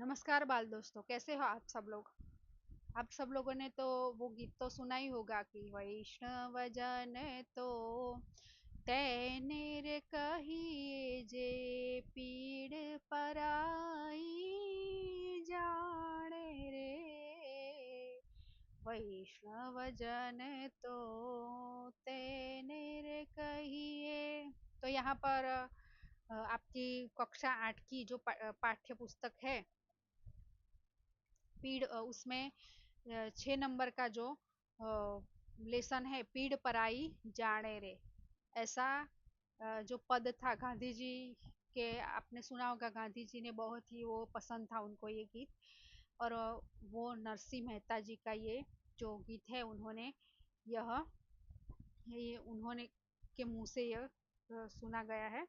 नमस्कार बाल दोस्तों, कैसे हो आप सब लोग। आप सब लोगों ने तो वो गीत तो सुना ही होगा कि वैष्णव जन तो तैने रे कहिए जे पीड़ पराई जाने रे। वैष्णव जन तो तेने रे कहिए। तो यहाँ पर आपकी कक्षा 8 की जो पाठ्य पुस्तक है पीड़, उसमें 6 नंबर का जो लेसन है, पीड़ पराई जाने रे। ऐसा जो पद था गांधी जी के, आपने सुना होगा, गांधी जी ने बहुत ही वो पसंद था उनको ये गीत। और वो नरसिंह मेहता जी का ये जो गीत है, उन्होंने के मुंह से यह सुना गया है।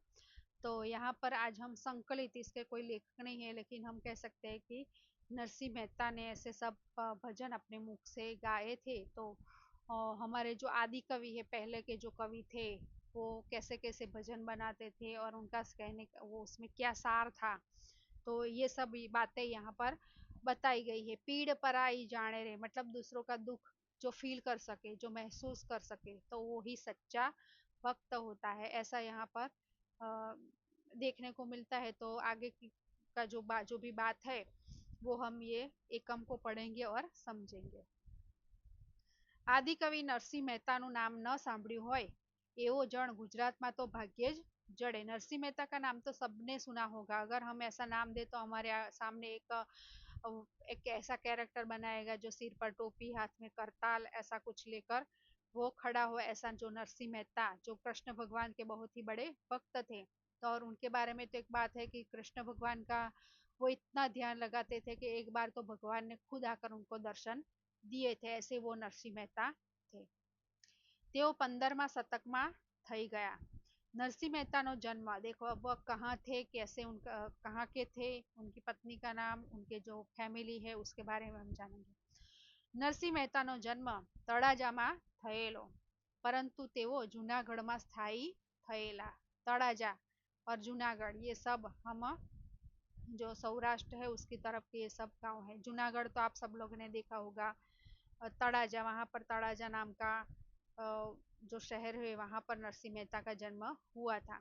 तो यहाँ पर आज हम संकलित, इसके कोई लेखक नहीं है लेकिन हम कह सकते हैं कि नरसिंह मेहता ने ऐसे सब भजन अपने मुख से गाए थे। तो हमारे जो आदि कवि है, पहले के जो कवि थे, वो कैसे कैसे भजन बनाते थे और उनका कहने का वो उसमें क्या सार था, तो ये सब बातें यहाँ पर बताई गई है। पीड़ पराई जाने रे मतलब दूसरों का दुख जो फील कर सके, जो महसूस कर सके, तो वो ही सच्चा भक्त होता है, ऐसा यहाँ पर देखने को मिलता है। तो आगे की का जो भी बात है वो हम ये एकम को पढ़ेंगे और समझेंगे। આદિકવિ નરસિંહ મહેતાનું નામ ન સાંભળ્યું હોય એવો જણ गुजरात में तो भाग्य ज जड़े। नरसिंह मेहता का नाम तो सबने सुना होगा। अगर हम ऐसा नाम दे तो हमारे सामने एक ऐसा कैरेक्टर बनाएगा जो सिर पर टोपी, हाथ में करताल, ऐसा कुछ लेकर वो खड़ा हो। ऐसा जो नरसिंह मेहता, जो कृष्ण भगवान के बहुत ही बड़े भक्त थे। तो और उनके बारे में तो एक बात है कि कृष्ण भगवान का वो इतना ध्यान लगाते थे कि एक बार तो भगवान ने खुद आकर उनको दर्शन दिए थे। ऐसे वो नरसिंह मेहता थे। तेओ 15मा शतकમાં થઈ ગયા। नरसिंह मेहता नो जन्म देखो, अब वह कहाँ थे, कैसे, उनका कहाँ के थे, उनकी पत्नी का नाम, उनके जो फैमिली है उसके बारे में हम जानेंगे। नरसिंह मेहता नो जन्म तळाजाમાં થયેલો, परंतु तेओ जूनागढ़ में स्थायी થયેલા। तळाजा और जूनागढ़ ये सब हम जो सौराष्ट्र है उसकी तरफ के ये सब गांव है। जूनागढ़ तो आप सब लोगों ने देखा होगा। तड़ाजा, वहाँ पर तड़ाजा नाम का जो शहर है वहाँ पर नरसिंह मेहता का जन्म हुआ था।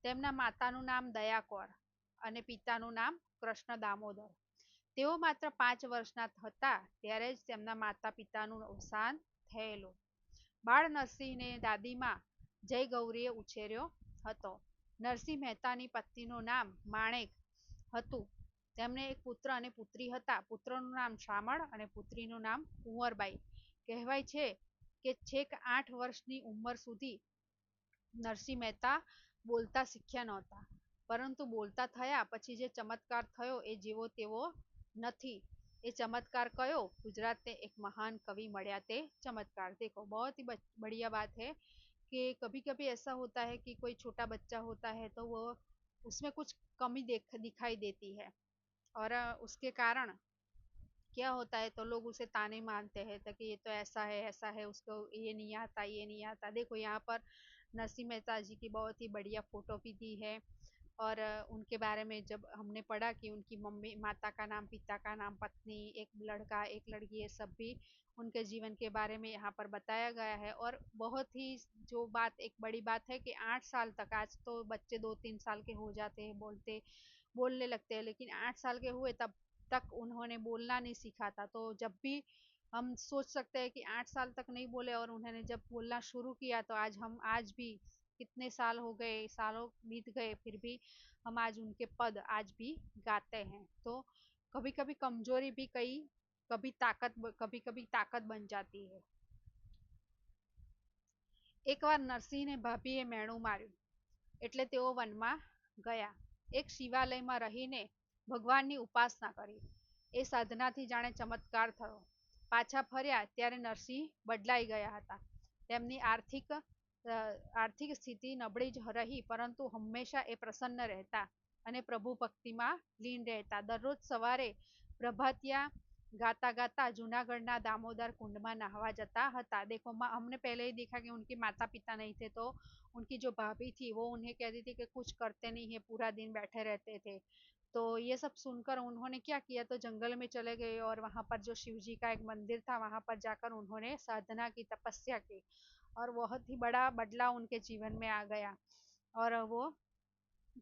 તેમના માતાનું નામ દયાકોર અને પિતાનું નામ કૃષ્ણ દામોદર। તેઓ માત્ર 5 વર્ષના હતા ત્યારે જ તેમના માતા પિતાનું અવસાન થયેલું। બાળ નરસિંહને દાદીમાં જય ગૌરીએ ઉછેર્યો હતો। નરસિંહ મહેતાની પત્નીનું નામ માણેક હતું। તેમને એક પુત્ર અને પુત્રી હતા। પુત્રનું નામ શામળ અને પુત્રીનું નામ કુંવરબાઈ। કહેવાય છે કે છેક 8 વર્ષની ઉંમર સુધી નરસિંહ મહેતા બોલતા શીખ્યા નહોતા, પરંતુ બોલતા થયા પછી જે ચમત્કાર થયો એ જેવો તેવો નથી। એ चमत्कार कयो, गुजरात ने एक महान कवि मळ्या ते चमत्कार। देखो, बहुत ही बढ़िया बात है कि कभी कभी ऐसा होता है कि कोई छोटा बच्चा होता है तो वो उसमें कुछ कमी दिखाई देती है, और उसके कारण क्या होता है तो लोग उसे ताने मारते हैं तो कि ये तो ऐसा है, उसको ये नहीं आता, ये नहीं आता। देखो, यहाँ पर नरसिंह मेहता जी की बहुत ही बढ़िया फोटो भी दी है। और उनके बारे में जब हमने पढ़ा कि उनकी मम्मी, माता का नाम, पिता का नाम, पत्नी, एक लड़का एक लड़की, ये सब भी उनके जीवन के बारे में यहाँ पर बताया गया है। और बहुत ही जो बात, एक बड़ी बात है कि 8 साल तक, आज तो बच्चे 2-3 साल के हो जाते हैं, बोलने लगते हैं, लेकिन 8 साल के हुए तब तक उन्होंने बोलना नहीं सीखा था। तो जब भी हम सोच सकते हैं कि 8 साल तक नहीं बोले और उन्होंने जब बोलना शुरू किया, तो आज भी कितने साल हो गए, सालों बीत गए, फिर भी हम आज उनके पद आज भी गाते हैं। तो कभी कभी कमजोरी भी कभी कभी ताकत बन जाती है। एक बार नरसिंह ने भाभी मेणु मार्યું એટલે તેઓ વનમાં ગયા। એક શિવાલયમાં રહીને ભગવાનની ઉપાસના કરી। એ સાધનાથી જાણે ચમત્કાર થયો। પાછા ફર્યા ત્યારે નરસિંહ બદલાઈ ગયા હતા। તેમની આર્થિક સ્થિતિ નબળી જ રહી, પરંતુ હંમેશા એ પ્રસન્ન રહેતા અને પ્રભુ ભક્તિમાં લીન રહેતા। દરરોજ સવારે પ્રભાતિયા गाता गाता जूनागढ़ दामोदर कुंड में नहावा जाता था। देखो, हमने पहले ही देखा कि उनके माता पिता नहीं थे, तो उनकी जो भाभी थी वो उन्हें कहती थी कि कुछ करते नहीं है, पूरा दिन बैठे रहते थे। तो ये सब सुनकर उन्होंने क्या किया, तो जंगल में चले गए और वहां पर जो शिव जी का एक मंदिर था वहां पर जाकर उन्होंने साधना की, तपस्या की, और बहुत ही बड़ा बदलाव उनके जीवन में आ गया। और वो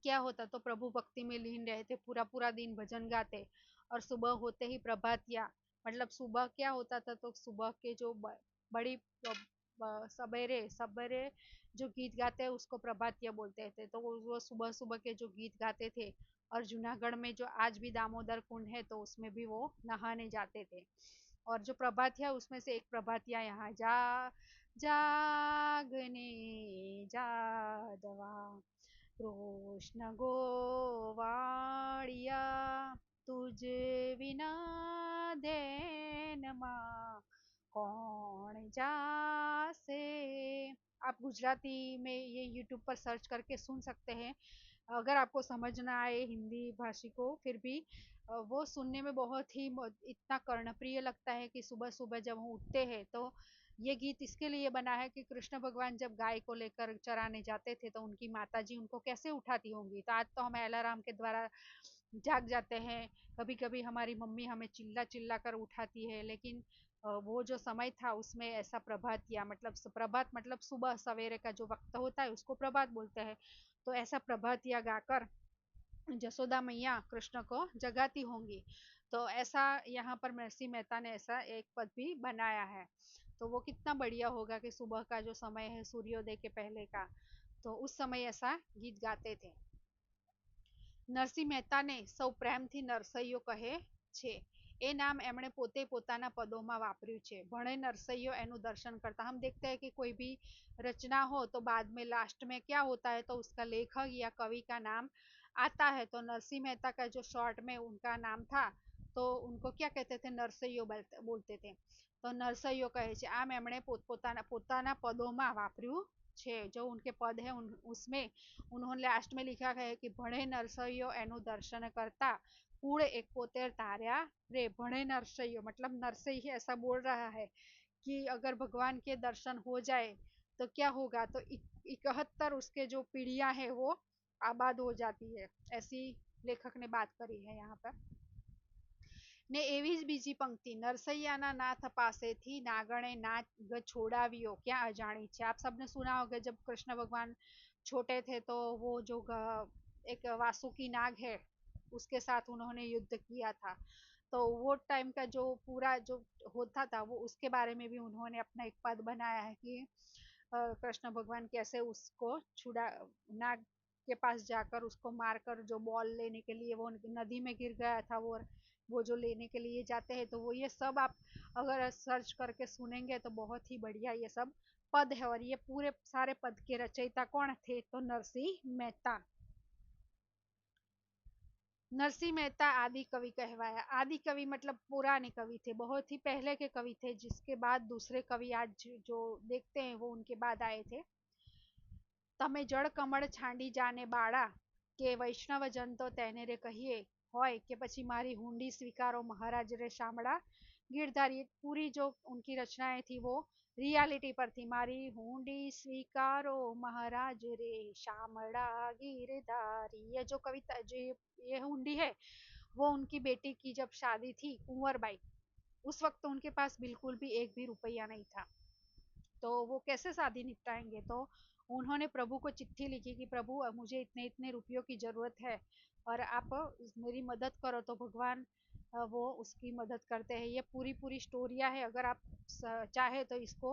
क्या होता, तो प्रभु भक्ति में लीन रहते, पूरा पूरा दिन भजन गाते, और सुबह होते ही प्रभातिया, मतलब सुबह क्या होता था, तो सुबह के जो बड़ी सवेरे सवेरे जो गीत गाते हैं उसको प्रभातिया बोलते थे। तो वो सुबह सुबह के जो गीत गाते थे, और जूनागढ़ में जो आज भी दामोदर कुंड है तो उसमें भी वो नहाने जाते थे। और जो प्रभातिया उसमें से एक प्रभातिया यहाँ जागने जादवा कृष्ण गोवाड़िया तुझे विना देन माँ कौन जासे। आप गुजराती में ये यूट्यूब पर सर्च करके सुन सकते हैं। अगर आपको समझ ना आए हिंदी भाषी को, फिर भी वो सुनने में बहुत ही इतना कर्णप्रिय लगता है कि सुबह सुबह जब हम उठते हैं तो ये गीत इसके लिए बना है कि कृष्ण भगवान जब गाय को लेकर चराने जाते थे तो उनकी माता जी उनको कैसे उठाती होंगी। तो आज तो हम अलार्म के द्वारा जाग जाते हैं, कभी कभी हमारी मम्मी हमें चिल्ला चिल्ला कर उठाती है, लेकिन वो जो समय था उसमें ऐसा प्रभात किया, मतलब प्रभात मतलब सुबह सवेरे का जो वक्त होता है उसको प्रभात बोलते हैं। तो ऐसा प्रभातिया गाकर जसोदा मैया कृष्ण को जगाती होंगी। तो ऐसा यहाँ पर नरसिंह मेहता ने ऐसा एक पद भी बनाया है। तो वो कितना बढ़िया होगा कि सुबह का जो समय है सूर्योदय के पहले का, तो उस समय ऐसा गीत गाते थे। નરસિંહ મહેતાને સૌ પ્રેમથી નરસૈયો કહે છે। એ नाम એમણે પોતે પોતાના પદોમાં વાપર્યું છે। ભણે नरसैयो એનું दर्शन करता। हम देखते हैं कि कोई भी रचना हो तो बाद में लास्ट में क्या होता है, तो उसका लेखक या कवि का नाम आता है। तो नरसिंह मेहता का जो शॉर्ट में उनका नाम था तो उनको क्या कहते थे, नरसैयो बोलते थे। तो नरसैयो कहे છે। આમ એમણે પોતાના પદોમાં વાપર્યું છે। जो उनके पद है उसमें उन्होंने लास्ट में लिखा है कि भणे नरसैयो एनु दर्शन करता कूड़ एक पोतेर तार्या रे। भणे नरसैयो मतलब नरसई ऐसा बोल रहा है कि अगर भगवान के दर्शन हो जाए तो क्या होगा, तो 71 उसके जो पीढ़ियां है वो आबाद हो जाती है। ऐसी लेखक ने बात करी है यहाँ पर। ने एवी ज बीजी पंक्ति, नरसैयाना नाथ पासेथी नागणे नाग छोड़ावियो क्या अजाणी छे। आप सबने सुना होगा जब कृष्ण भगवान छोटे थे तो वो जो एक वासुकी नाग है उसके साथ उन्होंने युद्ध किया था। तो वो टाइम का जो पूरा जो होता था वो उसके बारे में भी उन्होंने अपना एक पद बनाया है कि कृष्ण भगवान कैसे उसको छुड़ा, नाग के पास जाकर उसको मारकर जो बॉल लेने के लिए वो नदी में गिर गया था, वो जो लेने के लिए जाते हैं, तो वो ये सब आप अगर सर्च करके सुनेंगे तो बहुत ही बढ़िया ये सब पद है। और ये पूरे सारे पद के रचयिता कौन थे, तो नरसिंह मेहता। नरसिंह मेहता आदि कवि कहवाया। आदि कवि मतलब पुराने कवि थे, बहुत ही पहले के कवि थे, जिसके बाद दूसरे कवि आज जो देखते हैं वो उनके बाद आए थे। તમે જળ કમળ છાંડી જાને બાળા કે વૈષ્ણવજન તો તેને રે કહીએ હોય કે પછી મારી हुंडी स्वीकारो महाराज रे शामड़ा। गिरधारी पूरी जो उनकी रचनाएं थी वो रियलिटी पर थी। मारी हुंडी स्वीकारो महाराज रे शामड़ा गिरधारी, ये जो कविता जो ये हुंडी है वो उनकी बेटी की जब शादी थी कुंवर बाई, उस वक्त उनके पास बिल्कुल भी एक भी रुपया नहीं था। तो वो कैसे शादी निपटाएंगे, तो उन्होंने प्रभु को चिट्ठी लिखी कि प्रभु मुझे इतने इतने रुपयों की जरूरत है और आप मेरी मदद करो। तो भगवान वो उसकी मदद करते हैं। ये पूरी पूरी स्टोरिया है, अगर आप चाहे तो इसको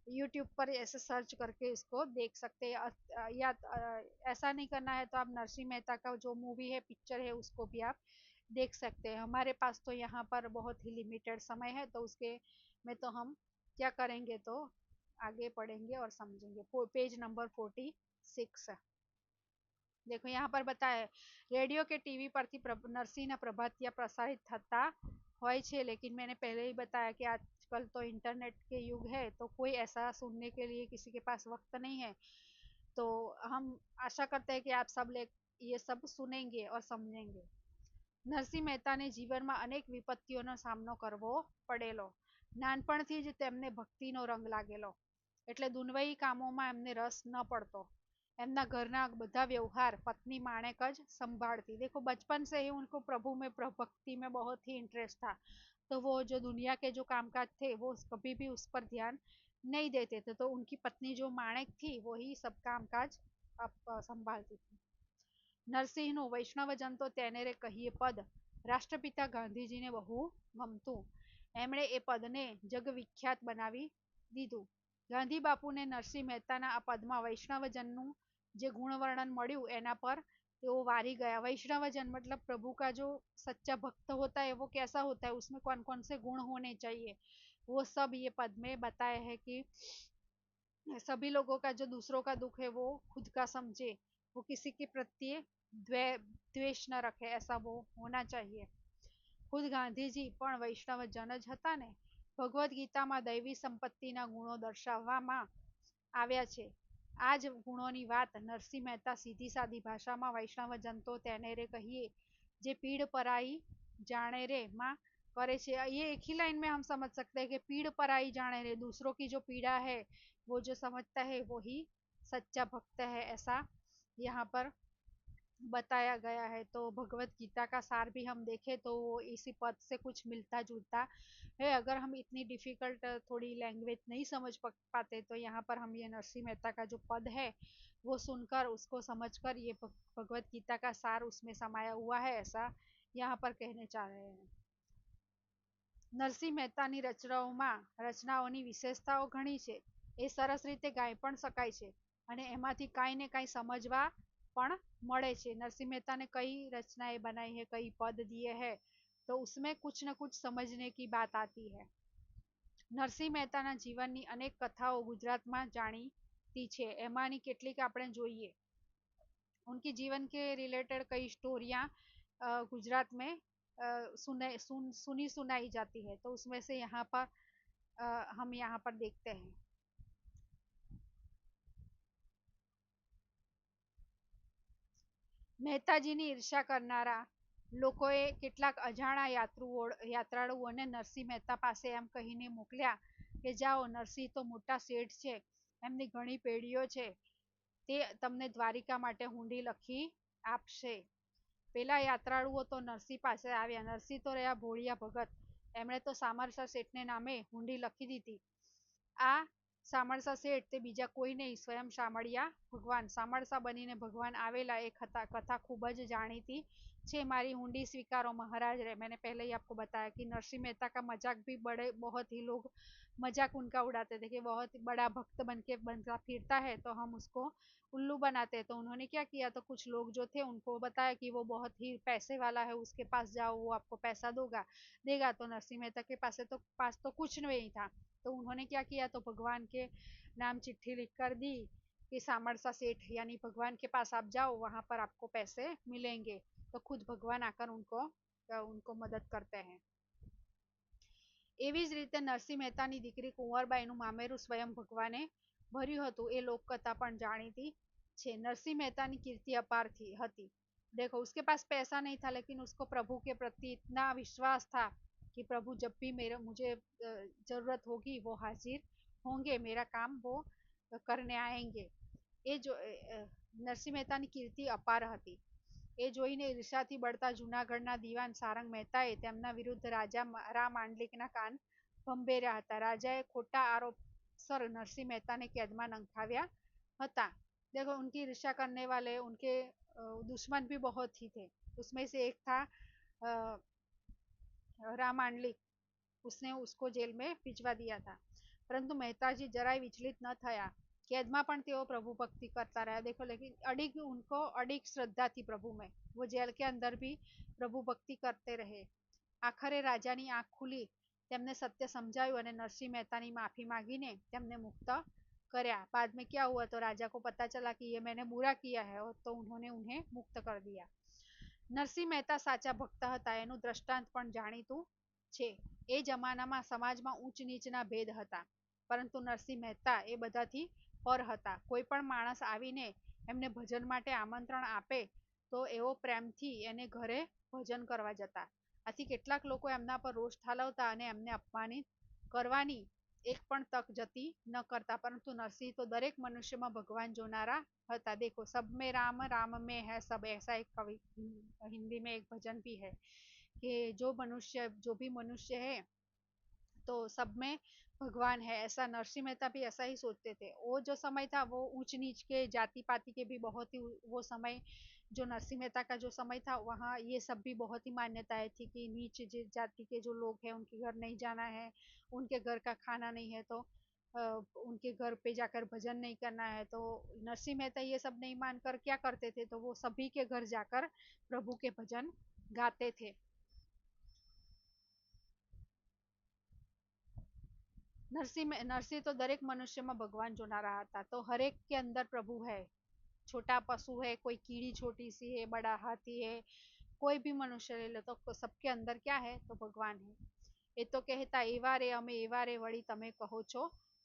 यूट्यूब पर ऐसे सर्च करके इसको देख सकते हैं। या ऐसा नहीं करना है तो आप नरसिंह मेहता का जो मूवी है पिक्चर है उसको भी आप देख सकते हैं। हमारे पास तो यहाँ पर बहुत ही लिमिटेड समय है तो उसके में तो हम क्या करेंगे, तो आगे पढ़ेंगे और समझेंगे। Page number 46। देखो यहाँ पर बताए रेडियो के टीवी पर नरसिंह प्रभातिया प्रसारित થતા હોય છે, लेकिन मैंने पहले ही बताया कि आजकल तो इंटरनेट के युग है तो कोई ऐसा सुनने के लिए किसी के पास वक्त नहीं है। तो हम आशा करते हैं कि आप सब ये सब सुनेंगे और समझेंगे। નરસિંહ મહેતાને જીવનમાં અનેક વિપત્તિઓનો સામનો કરવો પડેલો। નાનપણથી જ તેમને ભક્તિનો રંગ લાગેલો, એટલે દુન્વયી કામોમાં એમને રસ ન પડતો। एमना घरना બધા व्यवहार पत्नी माणेक ज संभालती। देखो बचपन से ही उनको प्रभु में भक्ति में बहुत ही इंटरेस्ट था, तो वो जो दुनिया के जो कामकाज थे वो कभी भी उस पर ध्यान नहीं देते थे। तो उनकी पत्नी जो माणेक थी वही सब कामकाज संभालती थी। नरसिंह નું વૈષ્ણવજન તો તેને રે કહીએ પદ રાષ્ટ્રપિતા ગાંધીજીને બહુ ગમતું, એમણે એ પદને જગવિખ્યાત બનાવી દીધું। ગાંધી બાપુને નરસિંહ મહેતાના આ પદમાં વૈષ્ણવજનનું જે गुणवर्णन મળ્યું એના પર તેઓ वारी गया। वैष्णवजन मतलब प्रभु का जो सच्चा भक्त होता है वो कैसा होता है, उसमें कौन कौन से गुण होने चाहिए, वो सब ये पद में बताया है कि सभी लोगों का जो दूसरों का दुख है वो खुद का समझे, वो किसी के प्रत्ये द्वेष न रखे, ऐसा वो होना चाहिए। खुद गांधीजी પણ વૈષ્ણવ જન જ હતા ને। ભગવદ્ ગીતામાં દૈવી સંપત્તિના ગુણો દર્શાવવામાં આવ્યા છે। આ જ ગુણોની વાત નરસિંહ મહેતા સીધી સાદી ભાષામાં વૈષ્ણવજન તો તેને રે કહીએ જે पीड़ पराई जाने रे माँ करे छे। ये एक ही लाइन में हम समझ सकते हैं कि पीड़ पराई जाने रे, दूसरों की जो पीड़ा है वो जो समझता है वो ही सच्चा भक्त है, ऐसा यहाँ पर बताया गया है। तो भगवत गीता का सार भी हम देखें तो इसी पद से कुछ मिलता जुलता है। अगर हम इतनी डिफिकल्ट थोड़ी लैंग्वेज नहीं समझ पाते तो यहाँ पर हम ये नरसिंह मेहता का जो पद है वो सुनकर उसको समझकर ये भगवत गीता का सार उसमें समाया हुआ है, ऐसा यहाँ पर कहने चाह रहे हैं। નરસિંહ મહેતાની રચનાઓની વિશેષતાઓ ઘણી છે, એ સરસ રીતે ગાઈ પણ શકાય છે અને એમાંથી કાંઈ ને કાંઈ સમજવા પણ મળે છે। नरसिंह मेहता ने कई रचनाएं बनाई है, कई पद दिए हैं, तो उसमें कुछ न कुछ समझने की बात आती है। नरसिंह मेहताना जीवननी अनेक कथाओं गुजरातમાં જાણીતી છે, એમાંની કેટલીક આપણે જોઈએ। उनके जीवन के रिलेटेड कई स्टोरियां गुजरात में सुनी सुनाई जाती है, तो उसमें से यहाँ पर हम यहाँ पर देखते हैं। મહેતાજીની ઈર્ષા કરનારા લોકોએ કેટલાક અજાણા યાત્રાળુઓને નરસિંહ મહેતા પાસે એમ કહીને મોકલ્યા કે જાઓ, નરસિંહ તો મોટા શેઠ છે, એમની ઘણી પેઢીઓ છે, તે તમને દ્વારિકા માટે હુંડી લખી આપશે। પેલા યાત્રાળુઓ તો નરસિંહ પાસે આવ્યા। નરસિંહ તો રહ્યા ભોળિયા ભગત, એમણે તો સામરસા શેઠને નામે હુંડી લખી દીધી। આ સામરસા શેઠ તે બીજા કોઈ નહીં, સ્વયં શામળિયા ભગવાન સામરસા બનીને ભગવાન આવેલા એ कथा खूब જ જાણીતી છે। मारी हुंडी स्वीकारो महाराज रे। मैंने पहले ही आपको बताया कि नरसिंह मेहता का मजाक भी बहुत ही लोग मजाक उनका उड़ाते थे कि बहुत बड़ा भक्त बनता फिरता है तो हम उसको उल्लू बनाते हैं। तो उन्होंने क्या किया, तो कुछ लोग जो थे उनको बताया कि वो बहुत ही पैसे वाला है, उसके पास जाओ, वो आपको पैसा देगा। तो नरसिंह मेहता के पास तो कुछ नहीं था, तो उन्होंने क्या किया, तो भगवान के नाम चिट्ठी लिख कर दी कि सामरसा सेठ यानी भगवान के पास आप जाओ, वहां पर आपको पैसे मिलेंगे। तो खुद भगवान आकर उनको मदद करते हैं। एवी ज रीते नरसिंह मेहतानी दीकरी कुंवरबाईનું मामेરું स्वयं भगवाने भर्યું હતું, એ લોકकथा પણ જાણીતી છે। नरसिंह मेहतानी कीर्ति अपार थी। देखो उसके पास पैसा नहीं था, लेकिन उसको प्रभु के प्रति इतना विश्वास था कि प्रभु जब भी मुझे जरूरत होगी वो हाजिर होंगे, मेरा काम वो करने आएंगे। એ જો નરસિંહ મહેતાની કીર્તિ અપાર હતી। એ જોઈને ઈર્ષાથી બળતા જૂનાગઢના દીવાન સારંગ મહેતાએ તેમના વિરુદ્ધ રાજા રા માંડલિકના કાન ભંભેર્યા હતા। રાજાએ ખોટા आरोपसर नरसिंह मेहता ने कैद में नंखाव्या हता। देखो उनकी ईर्षा करने वाले उनके दुश्मन भी बहुत ही थे। उसमें से एक था रा मांडलिक, उसने उसको जेल में भिजवा दिया था, परंतु मेहताजी जराय विचलित न थया। कैद में पण तेओ प्रभु भक्ति करता रहा। देखो लेकिन उनको अडिग श्रद्धा थी प्रभु में, वो जेल के अंदर भी प्रभु भक्ति करते रहे। आखरे राजानी आंख खुली, तेमने सत्य समझायु और नरसिंह मेहतानी माफी मांगीने तेमने मुक्त कर्या। बाद में क्या हुआ, तो राजा को पता चला कि ये मैंने बुरा किया है, और तो उन्होंने उन्हें मुक्त कर दिया। नरसिंह मेहता साचा भक्त हता, एनु दृष्टांत पण जाणीतुं छे। ए जमानामां समाजमां ऊंच नीचना भेद हता, परंतु नरसिंह मेहता ए बधाथी पर हता। कोई पण माणस आवीने एमने भजन माटे आमंत्रण आपे तो एवो प्रेमथी एने घरे भजन करवा जता। आथी કેટલાક લોકો એમના પર રોષ ઠાલવતા અને એમને અપમાનિત કરવાની એક પણ તક જતી ન કરતા, પરંતુ નરસિંહ तो दरेक मनुष्य में भगवान जोनारा હતા। देखो सब में राम राम में है सब, ऐसा एक कवि हिंदी में एक भजन भी है कि जो भी मनुष्य है तो सब में भगवान है। ऐसा नरसिंह मेहता भी ऐसा ही सोचते थे। वो जो समय था वो ऊंच नीच के जाति पाति के भी बहुत ही, वो समय जो नरसिंह मेहता का जो समय था वहाँ ये सब भी बहुत ही मान्यताएं थी कि नीच जाति के जो लोग हैं उनके घर नहीं जाना है, उनके घर का खाना नहीं है तो उनके घर पे जाकर भजन नहीं करना है। तो नरसिंह मेहता ये सब नहीं मानकर क्या करते थे, तो वो सभी के घर जाकर प्रभु के भजन गाते थे। नरसिंह तो दरेक मनुष्य में भगवान जो ना रहा था, तो हर एक के अंदर प्रभु है। छोटा पशु है, कोई कीड़ी छोटी सी है, बड़ा हाथी है, कोई भी मनुष्य ले लो तो सबके अंदर क्या है, तो भगवान है। ये तो कहता एवा रे अमे एवा रे वળી તમે કહો છો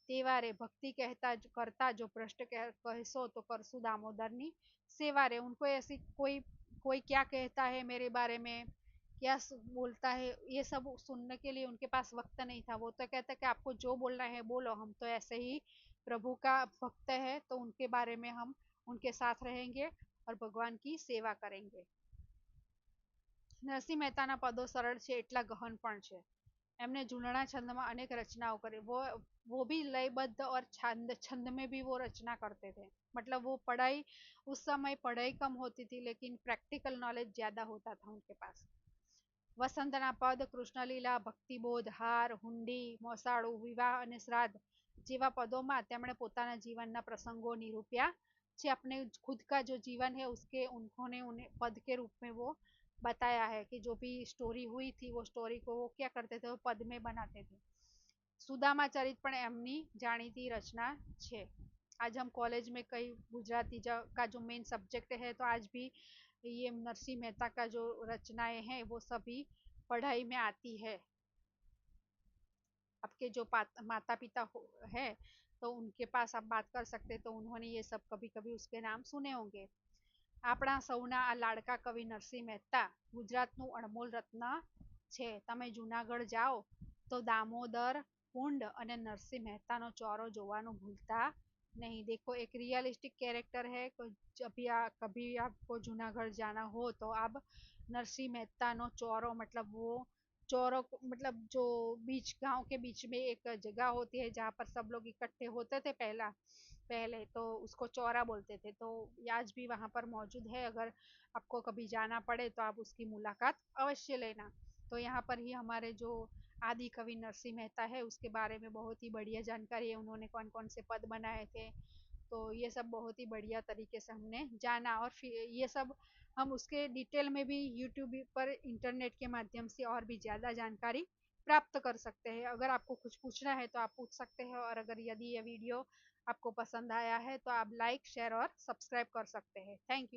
તેવા रे, भक्ति कहता करता जो भ्रष्ट कहसो तो करसु दामोदर नी सेवा रे। उनको ऐसी कोई कोई क्या कहता है मेरे बारे में, क्या बोलता है, ये सब सुनने के लिए उनके पास वक्त नहीं था। वो तो कहता कि आपको जो बोलना है बोलो, हम तो ऐसे ही प्रभु का भक्त है, तो उनके बारे में हम उनके साथ रहेंगे और भगवान की सेवा करेंगे। नरसिंह મહેતાના પદો સરળ છે એટલા ગહન પણ છે। એમને ઝૂલણા છંદમાં अनेक रचनाओं કરી, वो भी लयबद्ध और छंद में भी वो रचना करते थे। मतलब वो पढ़ाई, उस समय पढ़ाई कम होती थी लेकिन प्रैक्टिकल नॉलेज ज्यादा होता था उनके पास। वसंतना पद, कृष्णलीला, भक्तिबोध, हार, हुंडी, मोसाळू, विवाह અને શ્રાદ્ધ જેવા પદોમાં તેમણે પોતાના જીવનના પ્રસંગો નિરૂપ્યા છે। अपने खुद का जो जीवन है उसके उन्होंने उन्हें पद के रूप में वो बताया है कि जो भी स्टोरी हुई थी वो स्टोरी को वो क्या करते थे, वो पद में बनाते थे। सुदामा चरित पण एमनी जाણીતી रचना છે। आज हम कॉलेज में कई गुजराती का जो मेन सब्जेक्ट है, तो आज भी ये नरसिंह मेहता का जो रचनाएं हैं वो सभी पढ़ाई में आती है। आपके जो माता पिता है तो उनके पास आप बात कर सकते, तो उन्होंने ये सब कभी कभी उसके नाम सुने होंगे। આપણા સૌના આ લાડકા કવિ નરસિંહ મહેતા ગુજરાતનું અણમોલ રત્ન છે। તમે જુનાગઢ જાઓ તો दामोदर कुंड અને નરસિંહ મહેતાનો ચોરો જોવાનું ભૂલતા नहीं। देखो एक रियलिस्टिक कैरेक्टर है। कभी आपको जूनागढ़ जाना हो तो आप नरसिंह मेहता नो चौरो, मतलब वो चौरो मतलब जो बीच गांव के बीच में एक जगह होती है जहाँ पर सब लोग इकट्ठे होते थे पहले तो उसको चौरा बोलते थे। तो आज भी वहाँ पर मौजूद है। अगर आपको कभी जाना पड़े तो आप उसकी मुलाकात अवश्य लेना। तो यहाँ पर ही हमारे जो आदि कवि नरसिंह मेहता है उसके बारे में बहुत ही बढ़िया जानकारी है। उन्होंने कौन कौन से पद बनाए थे, तो ये सब बहुत ही बढ़िया तरीके से हमने जाना। और फिर ये सब हम उसके डिटेल में भी यूट्यूब पर इंटरनेट के माध्यम से और भी ज़्यादा जानकारी प्राप्त कर सकते हैं। अगर आपको कुछ पूछना है तो आप पूछ सकते हैं। और अगर यदि ये वीडियो आपको पसंद आया है तो आप लाइक शेयर और सब्सक्राइब कर सकते हैं। Thank you.